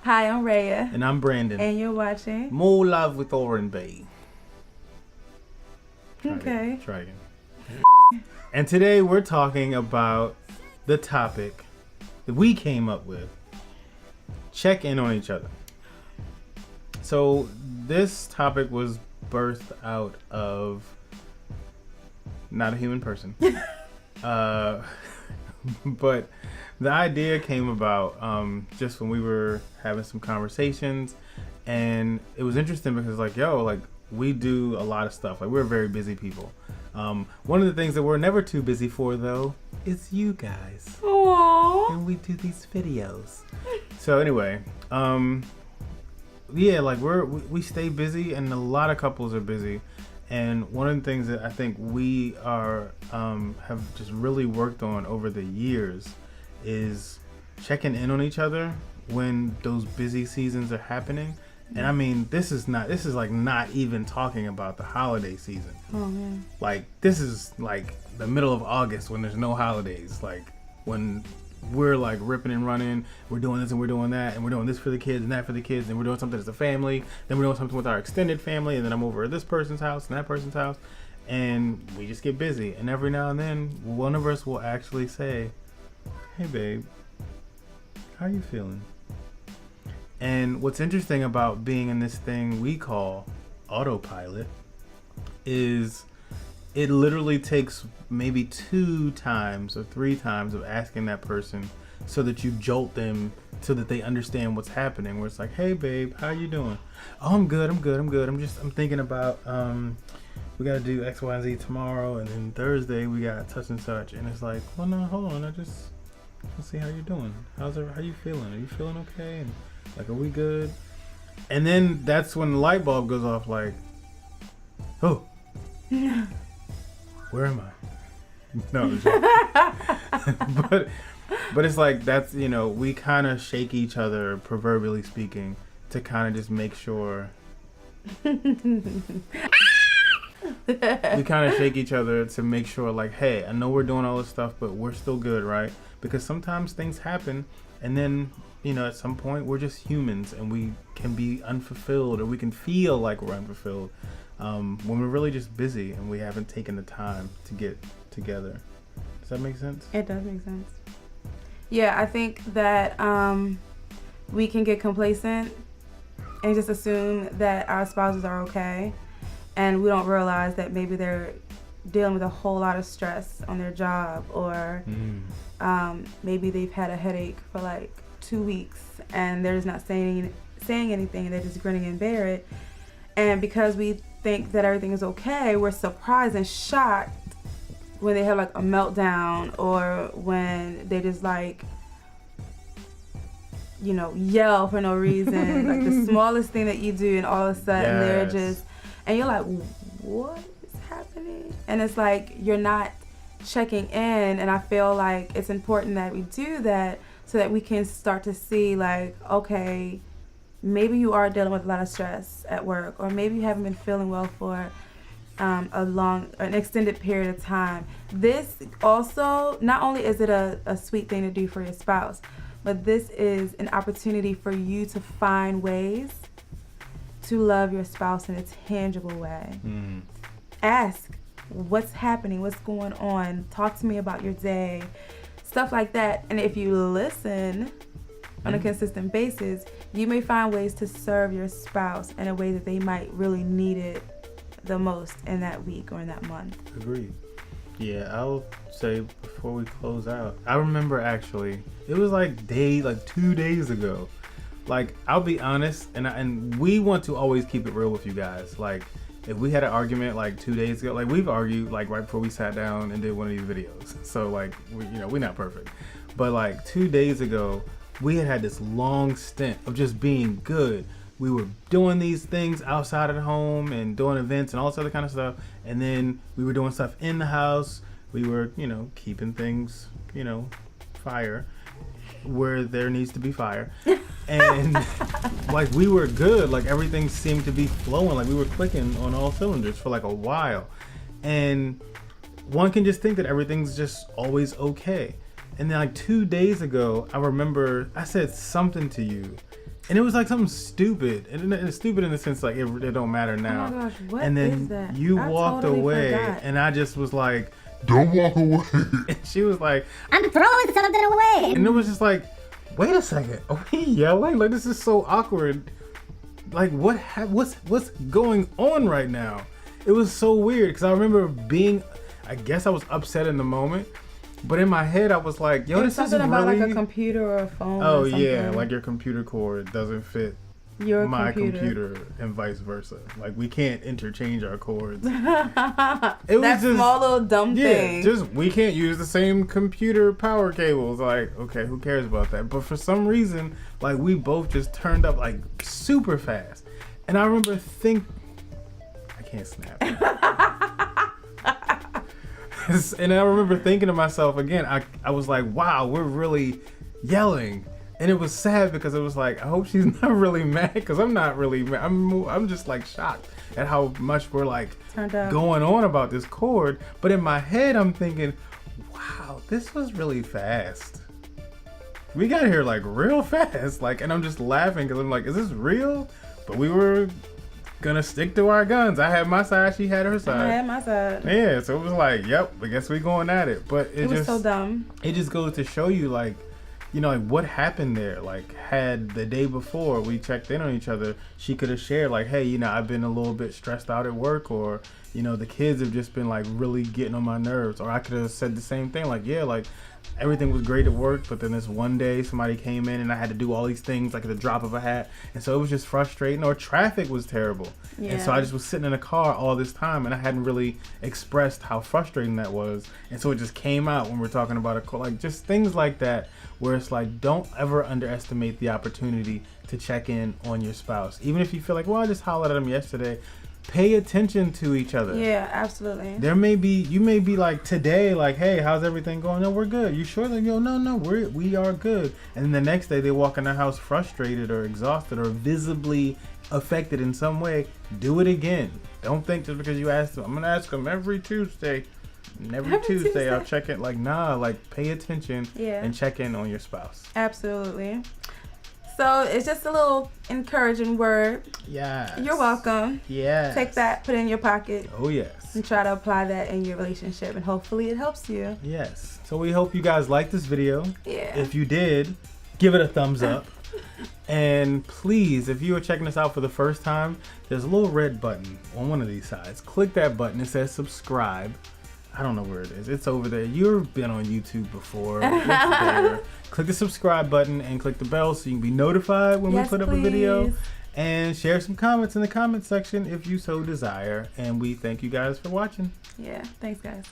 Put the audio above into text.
Hi, I'm Raya. And I'm Brandon. And you're watching More Love with Oren Bay. Okay. Try again. And today we're talking about the topic that we came up with. Check in on each other. So this topic was birthed out of not a human person. But the idea came about just when we were having some conversations, and it was interesting because we do a lot of stuff. Like, we're very busy people. One of the things that we're never too busy for, though, is you guys. Aww. And we do these videos. So anyway, we stay busy, and a lot of couples are busy. And one of the things that I think we are have just really worked on over the years is checking in on each other when those busy seasons are happening. And I mean, this is not even talking about the holiday season. Oh man. Like, this is like the middle of August when there's no holidays. Like, when we're like ripping and running, we're doing this and we're doing that, and we're doing this for the kids and that for the kids, and we're doing something as a family, then we're doing something with our extended family, and then I'm over at this person's house and that person's house, and we just get busy. And every now and then, one of us will actually say, "Hey babe, how are you feeling?" And what's interesting about being in this thing we call Autopilot is it literally takes maybe 2 times or 3 times of asking that person so that you jolt them so that they understand what's happening. Where it's like, "Hey babe, how you doing?" "Oh, I'm good. I'm thinking about we gotta do X, Y, and Z tomorrow, and then Thursday we got such and such." And it's like, "Well, no, hold on, let's see how you're doing. How you feeling? Are you feeling okay? And like, are we good?" And then that's when the light bulb goes off, like, "Oh, where am I?" No, but it's like, that's, we kind of shake each other, proverbially speaking, to kind of just make sure. We kind of shake each other to make sure, like, hey, I know we're doing all this stuff, but we're still good, right? Because sometimes things happen, and then, at some point, we're just humans, and we can be unfulfilled, or we can feel like we're unfulfilled when we're really just busy and we haven't taken the time to get together. Does that make sense? It does make sense. Yeah, I think that we can get complacent and just assume that our spouses are okay, and we don't realize that maybe they're dealing with a whole lot of stress on their job, or maybe they've had a headache for like 2 weeks and they're just not saying anything, they're just grinning and bear it. And because we think that everything is okay, we're surprised and shocked when they have like a meltdown, or when they just like, yell for no reason. Like the smallest thing that you do, and all of a sudden they're just, and you're like, what is happening? And it's like, you're not checking in. And I feel like it's important that we do that so that we can start to see, like, okay, maybe you are dealing with a lot of stress at work, or maybe you haven't been feeling well for an extended period of time. This also, not only is it a sweet thing to do for your spouse, but this is an opportunity for you to find ways to love your spouse in a tangible way. Ask, what's happening? What's going on? Talk to me about your day. Stuff like that. And if you listen on a consistent basis, you may find ways to serve your spouse in a way that they might really need it the most in that week or in that month. Agreed. Yeah, I'll say before we close out, I remember actually, it was like 2 days ago. Like, I'll be honest, and we want to always keep it real with you guys. Like, if we had an argument like 2 days ago, like, we've argued like right before we sat down and did one of these videos. So like, we're not perfect. But like 2 days ago, we had this long stint of just being good. We were doing these things outside of the home and doing events and all this other kind of stuff. And then we were doing stuff in the house. We were, keeping things, fire where there needs to be fire. And like, we were good. Like, everything seemed to be flowing. Like, we were clicking on all cylinders for like a while. And one can just think that everything's just always okay. And then like 2 days ago, I remember I said something to you, And it was like something stupid, and it's stupid in the sense like it don't matter now. Oh my gosh, what and then is that? you I walked totally away, forgot. and I just was like, don't walk away. and she was like, I'm throwing something away. and it was just like, wait a second, are we yelling? Like this is so awkward. Like what's going on right now? It was so weird because I remember I guess I was upset in the moment. But in my head, I was like, "Yo, it's this is something about really." like a computer or a phone. Oh or yeah, like your computer cord doesn't fit my computer and vice versa. Like we can't interchange our cords. That just, small little dumb thing. Just we can't use the same computer power cables. Like, okay, who cares about that? But for some reason, like we both just turned up like super fast, and I remember I can't snap. And I remember thinking to myself again, I was like, wow, we're really yelling. And it was sad because it was like, I hope she's not really mad because I'm not really mad. I'm just like shocked at how much we're like going on about this chord. But in my head, I'm thinking, wow, this was really fast. We got here like real fast. Like, and I'm just laughing because I'm like, is this real? But we were gonna stick to our guns. I had my side, she had her side. I had my side. Yeah, so it was like, yep, I guess we going at it. But it was just so dumb. It just goes to show you, like, you know, like what happened there. Like, had the day before we checked in on each other, she could have shared, like, hey, you know, I've been a little bit stressed out at work, or, you know, the kids have just been like really getting on my nerves. Or I could have said the same thing, like, yeah, like everything was great at work, but then this one day somebody came in and I had to do all these things like at the drop of a hat, and so it was just frustrating. Or traffic was terrible, and so I just was sitting in a car all this time and I hadn't really expressed how frustrating that was, and so it just came out when we're talking about like just things like that, where it's like, don't ever underestimate the opportunity to check in on your spouse. Even if you feel like, well, I just hollered at him yesterday, pay attention to each other. Yeah, absolutely. You may be like today, like, hey, how's everything going? No, we're good. You sure? Like, yo, no, we are good. And then the next day they walk in the house frustrated or exhausted or visibly affected in some way. Do it again. Don't think just because you asked them, I'm gonna ask them every Tuesday. And every Tuesday I'll check it. Like, nah, like pay attention and check in on your spouse. Absolutely. So it's just a little encouraging word. Yeah. You're welcome. Yeah. Take that, put it in your pocket. Oh, yes. And try to apply that in your relationship, and hopefully it helps you. Yes. So we hope you guys liked this video. Yeah. If you did, give it a thumbs up. And please, if you are checking us out for the first time, there's a little red button on one of these sides. Click that button. It says subscribe. I don't know where it is. It's over there. You've been on YouTube before. It's there. Click the subscribe button and click the bell so you can be notified when we put up a video. And share some comments in the comment section if you so desire. And we thank you guys for watching. Yeah. Thanks, guys.